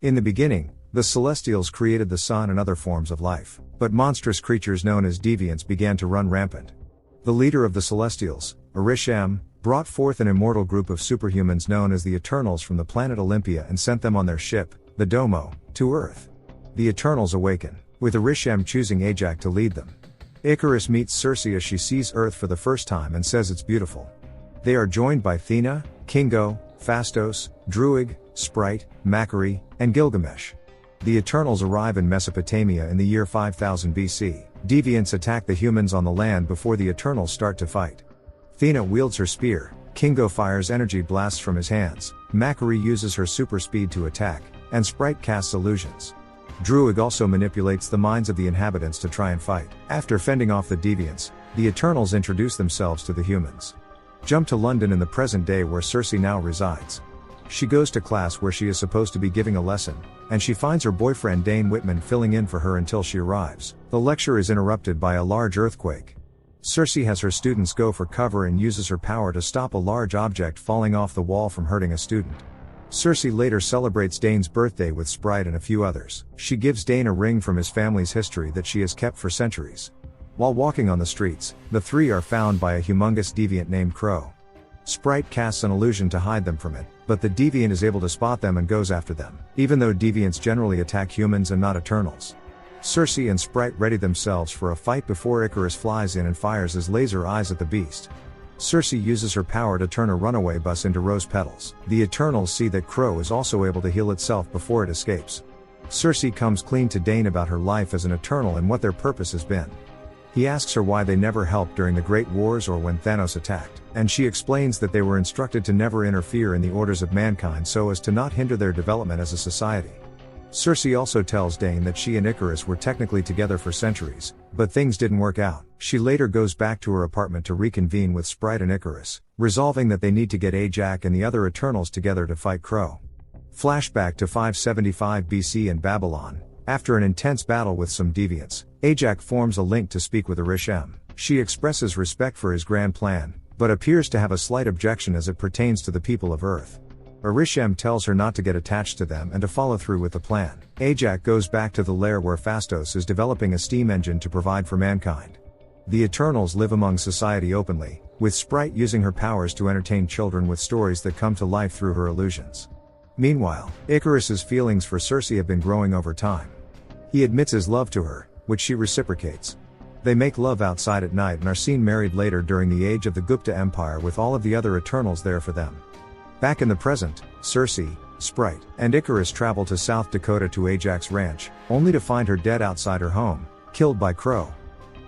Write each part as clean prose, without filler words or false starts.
In the beginning, the Celestials created the sun and other forms of life, but monstrous creatures known as Deviants began to run rampant. The leader of the Celestials, Arishem, brought forth an immortal group of superhumans known as the Eternals from the planet Olympia and sent them on their ship, the Domo, to Earth. The Eternals awaken, with Arishem choosing Ajax to lead them. Icarus meets Circe as she sees Earth for the first time and says it's beautiful. They are joined by Athena, Kingo, Phastos, Druig, Sprite, Macquarie, and Gilgamesh. The Eternals arrive in Mesopotamia in the year 5000 BC. Deviants attack the humans on the land before the Eternals start to fight. Athena wields her spear, Kingo fires energy blasts from his hands, Macquarie uses her super speed to attack, and Sprite casts illusions. Druig also manipulates the minds of the inhabitants to try and fight. After fending off the Deviants, the Eternals introduce themselves to the humans. Jump to London in the present day where Circe now resides. She goes to class where she is supposed to be giving a lesson, and she finds her boyfriend Dane Whitman filling in for her until she arrives. The lecture is interrupted by a large earthquake. Circe has her students go for cover and uses her power to stop a large object falling off the wall from hurting a student. Circe later celebrates Dane's birthday with Sprite and a few others. She gives Dane a ring from his family's history that she has kept for centuries. While walking on the streets, the three are found by a humongous deviant named Crow. Sprite casts an illusion to hide them from it, but the deviant is able to spot them and goes after them, even though deviants generally attack humans and not Eternals. Circe and Sprite ready themselves for a fight before Icarus flies in and fires his laser eyes at the beast. Circe uses her power to turn a runaway bus into rose petals. The Eternals see that Crow is also able to heal itself before it escapes. Circe comes clean to Dane about her life as an Eternal and what their purpose has been. He asks her why they never helped during the Great Wars or when Thanos attacked, and she explains that they were instructed to never interfere in the orders of mankind so as to not hinder their development as a society. Circe also tells Dane that she and Icarus were technically together for centuries, but things didn't work out. She later goes back to her apartment to reconvene with Sprite and Icarus, resolving that they need to get Ajax and the other Eternals together to fight Crow. Flashback to 575 BC in Babylon. After an intense battle with some deviants, Ajax forms a link to speak with Arishem. She expresses respect for his grand plan, but appears to have a slight objection as it pertains to the people of Earth. Arishem tells her not to get attached to them and to follow through with the plan. Ajax goes back to the lair where Phastos is developing a steam engine to provide for mankind. The Eternals live among society openly, with Sprite using her powers to entertain children with stories that come to life through her illusions. Meanwhile, Icarus's feelings for Circe have been growing over time. He admits his love to her, which she reciprocates. They make love outside at night and are seen married later during the age of the Gupta Empire with all of the other Eternals there for them. Back in the present, Circe, Sprite, and Icarus travel to South Dakota to Ajax Ranch, only to find her dead outside her home, killed by Crow.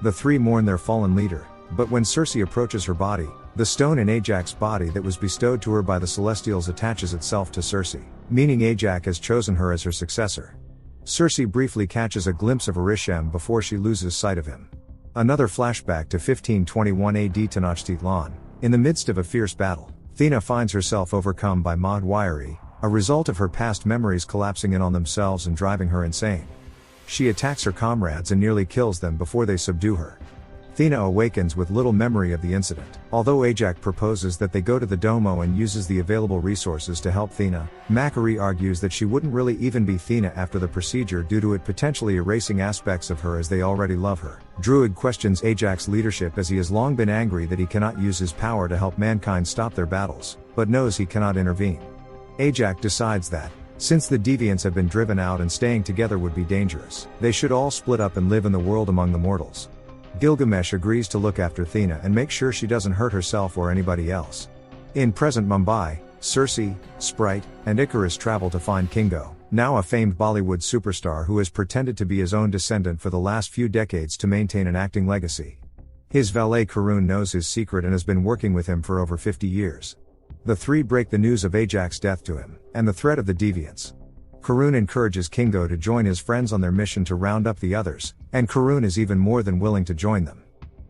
The three mourn their fallen leader, but when Circe approaches her body, the stone in Ajax's body that was bestowed to her by the Celestials attaches itself to Circe, meaning Ajax has chosen her as her successor. Circe briefly catches a glimpse of Arishem before she loses sight of him. Another flashback to 1521 AD Tenochtitlan. In the midst of a fierce battle, Athena finds herself overcome by Maud-Wairi, a result of her past memories collapsing in on themselves and driving her insane. She attacks her comrades and nearly kills them before they subdue her. Athena awakens with little memory of the incident. Although Ajax proposes that they go to the Domo and uses the available resources to help Athena, Macquarie argues that she wouldn't really even be Athena after the procedure due to it potentially erasing aspects of her as they already love her. Druig questions Ajax's leadership as he has long been angry that he cannot use his power to help mankind stop their battles, but knows he cannot intervene. Ajax decides that, since the Deviants have been driven out and staying together would be dangerous, they should all split up and live in the world among the mortals. Gilgamesh agrees to look after Athena and make sure she doesn't hurt herself or anybody else. In present Mumbai, Circe, Sprite, and Icarus travel to find Kingo, now a famed Bollywood superstar who has pretended to be his own descendant for the last few decades to maintain an acting legacy. His valet Karun knows his secret and has been working with him for over 50 years. The three break the news of Ajax's death to him, and the threat of the Deviants. Karun encourages Kingo to join his friends on their mission to round up the others, and Karun is even more than willing to join them.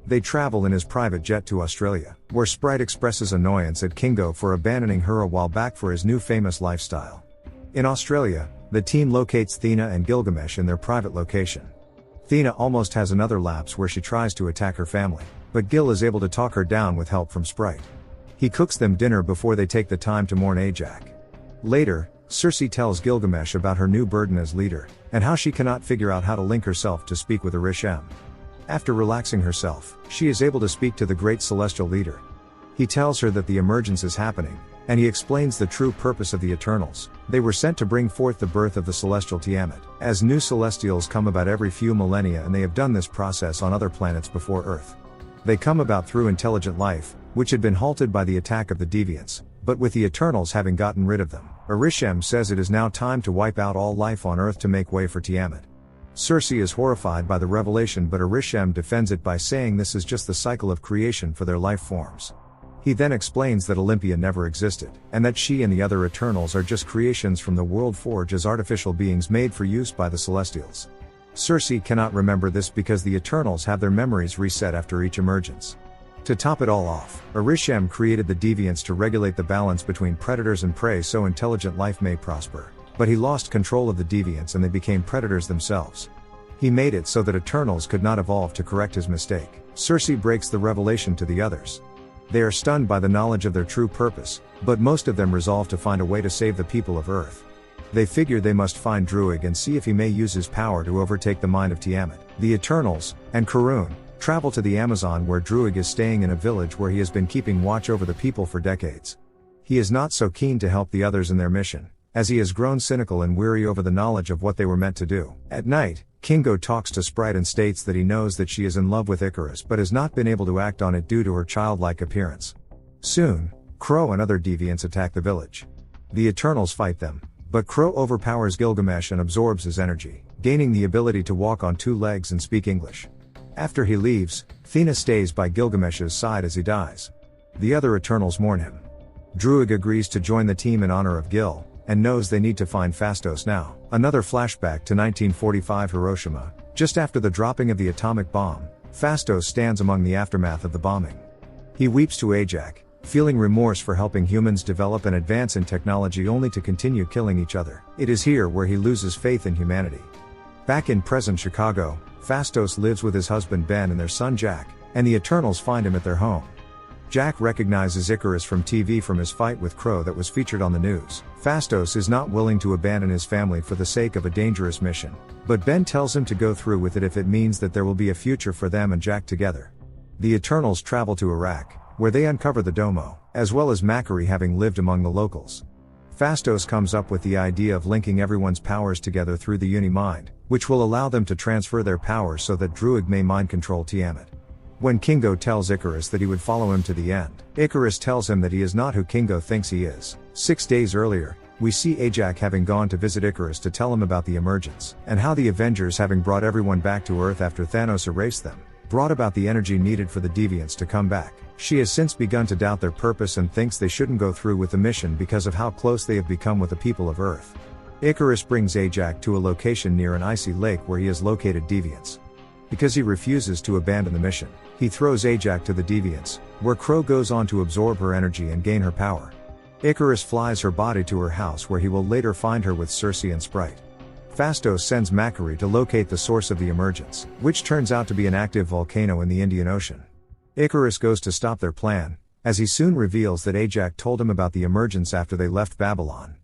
They travel in his private jet to Australia, where Sprite expresses annoyance at Kingo for abandoning her a while back for his new famous lifestyle. In Australia, the team locates Athena and Gilgamesh in their private location. Athena almost has another lapse where she tries to attack her family, but Gil is able to talk her down with help from Sprite. He cooks them dinner before they take the time to mourn Ajax. Later, Circe tells Gilgamesh about her new burden as leader, and how she cannot figure out how to link herself to speak with Arishem. After relaxing herself, she is able to speak to the great celestial leader. He tells her that the emergence is happening, and he explains the true purpose of the Eternals. They were sent to bring forth the birth of the celestial Tiamat, as new celestials come about every few millennia, and they have done this process on other planets before Earth. They come about through intelligent life, which had been halted by the attack of the Deviants, but with the Eternals having gotten rid of them, Arishem says it is now time to wipe out all life on Earth to make way for Tiamat. Circe is horrified by the revelation, but Arishem defends it by saying this is just the cycle of creation for their life forms. He then explains that Olympia never existed, and that she and the other Eternals are just creations from the world forge as artificial beings made for use by the Celestials. Circe cannot remember this because the Eternals have their memories reset after each emergence. To top it all off, Arishem created the Deviants to regulate the balance between predators and prey so intelligent life may prosper. But he lost control of the Deviants and they became predators themselves. He made it so that Eternals could not evolve to correct his mistake. Circe breaks the revelation to the others. They are stunned by the knowledge of their true purpose, but most of them resolve to find a way to save the people of Earth. They figure they must find Druig and see if he may use his power to overtake the mind of Tiamat. The Eternals, and Karun, travel to the Amazon where Druig is staying in a village where he has been keeping watch over the people for decades. He is not so keen to help the others in their mission, as he has grown cynical and weary over the knowledge of what they were meant to do. At night, Kingo talks to Sprite and states that he knows that she is in love with Icarus but has not been able to act on it due to her childlike appearance. Soon, Crow and other deviants attack the village. The Eternals fight them, but Crow overpowers Gilgamesh and absorbs his energy, gaining the ability to walk on two legs and speak English. After he leaves, Thena stays by Gilgamesh's side as he dies. The other Eternals mourn him. Druig agrees to join the team in honor of Gil, and knows they need to find Phastos now. Another flashback to 1945 Hiroshima. Just after the dropping of the atomic bomb, Phastos stands among the aftermath of the bombing. He weeps to Ajax, feeling remorse for helping humans develop and advance in technology only to continue killing each other. It is here where he loses faith in humanity. Back in present Chicago, Phastos lives with his husband Ben and their son Jack, and the Eternals find him at their home. Jack recognizes Icarus from TV from his fight with Crow that was featured on the news. Phastos is not willing to abandon his family for the sake of a dangerous mission, but Ben tells him to go through with it if it means that there will be a future for them and Jack together. The Eternals travel to Iraq, where they uncover the Domo, as well as Macquarie having lived among the locals. Phastos comes up with the idea of linking everyone's powers together through the Uni-Mind, which will allow them to transfer their powers so that Druig may mind control Tiamat. When Kingo tells Icarus that he would follow him to the end, Icarus tells him that he is not who Kingo thinks he is. 6 days earlier, we see Ajax having gone to visit Icarus to tell him about the emergence, and how the Avengers, having brought everyone back to Earth after Thanos erased them, brought about the energy needed for the Deviants to come back. She has since begun to doubt their purpose and thinks they shouldn't go through with the mission because of how close they have become with the people of Earth. Icarus brings Ajax to a location near an icy lake where he has located Deviants. Because he refuses to abandon the mission, he throws Ajax to the Deviants, where Crow goes on to absorb her energy and gain her power. Icarus flies her body to her house where he will later find her with Circe and Sprite. Phastos sends Macquarie to locate the source of the emergence, which turns out to be an active volcano in the Indian Ocean. Icarus goes to stop their plan, as he soon reveals that Ajax told him about the emergence after they left Babylon.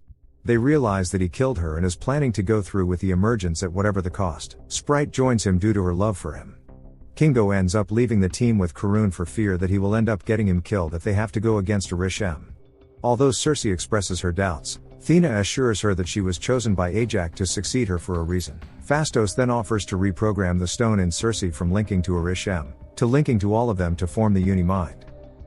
They realize that he killed her and is planning to go through with the emergence at whatever the cost. Sprite joins him due to her love for him. Kingo ends up leaving the team with Karun for fear that he will end up getting him killed if they have to go against Arishem. Although Circe expresses her doubts, Thena assures her that she was chosen by Ajax to succeed her for a reason. Phastos then offers to reprogram the stone in Circe from linking to Arishem, to linking to all of them to form the Uni-Mind.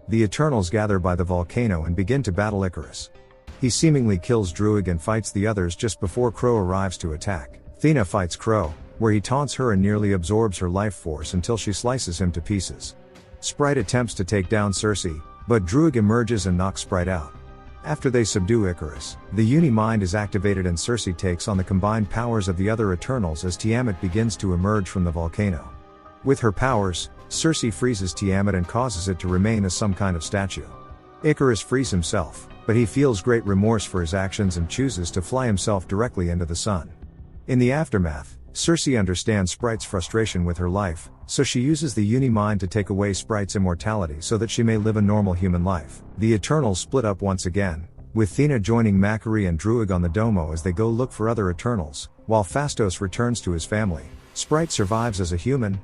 The Eternals gather by the volcano and begin to battle Icarus. He seemingly kills Druig and fights the others just before Crow arrives to attack. Thena fights Crow, where he taunts her and nearly absorbs her life force until she slices him to pieces. Sprite attempts to take down Circe, but Druig emerges and knocks Sprite out. After they subdue Icarus, the Uni-Mind is activated and Circe takes on the combined powers of the other Eternals as Tiamat begins to emerge from the volcano. With her powers, Circe freezes Tiamat and causes it to remain as some kind of statue. Icarus frees himself, but he feels great remorse for his actions and chooses to fly himself directly into the sun. In the aftermath, Circe understands Sprite's frustration with her life, so she uses the Uni-Mind to take away Sprite's immortality so that she may live a normal human life. The Eternals split up once again, with Thena joining Macquarie and Druig on the Domo as they go look for other Eternals, while Phastos returns to his family. Sprite survives as a human,